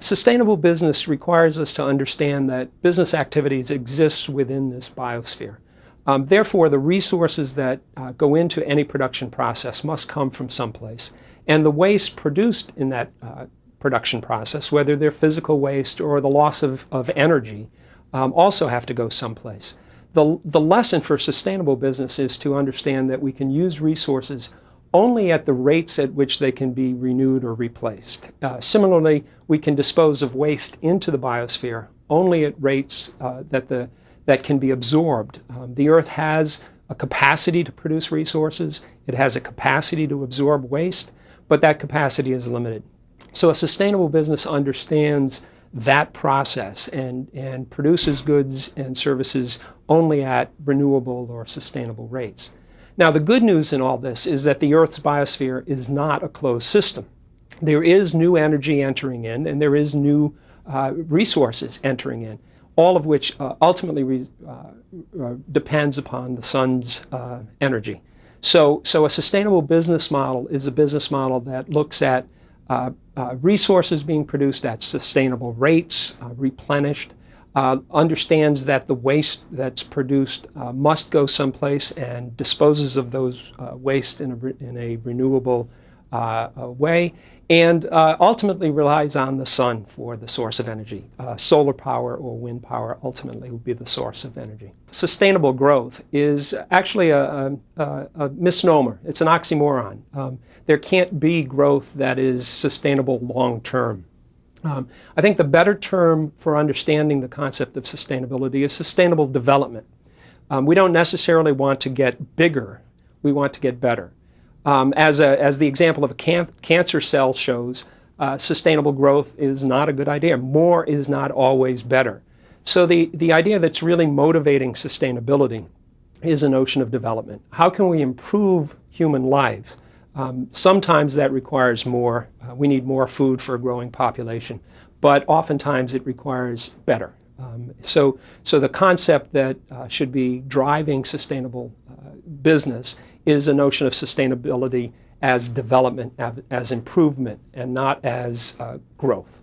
Sustainable business requires us to understand that business activities exist within this biosphere. Therefore, the resources that go into any production process must come from someplace. And the waste produced in that production process, whether they're physical waste or the loss of energy, also have to go someplace. The lesson for sustainable business is to understand that we can use resources only at the rates at which they can be renewed or replaced. Similarly, we can dispose of waste into the biosphere only at rates that can be absorbed. The Earth has a capacity to produce resources. It has a capacity to absorb waste, but that capacity is limited. So a sustainable business understands that process and produces goods and services only at renewable or sustainable rates. Now, the good news in all this is that the Earth's biosphere is not a closed system. There is new energy entering in, and there is new resources entering in, all of which ultimately depends upon the sun's energy. So a sustainable business model is a business model that looks at resources being produced at sustainable rates, replenished, understands that the waste that's produced must go someplace and disposes of those waste in a renewable way, and ultimately relies on the sun for the source of energy. Solar power or wind power ultimately will be the source of energy. Sustainable growth is actually a misnomer. It's an oxymoron. There can't be growth that is sustainable long term. I think the better term for understanding the concept of sustainability is sustainable development. We don't necessarily want to get bigger, we want to get better. As the example of a cancer cell shows, sustainable growth is not a good idea. More is not always better. So the idea that's really motivating sustainability is a notion of development. How can we improve human lives? Sometimes that requires more. We need more food for a growing population, but oftentimes it requires better. So the concept that should be driving sustainable business is a notion of sustainability as development, as improvement, and not as growth.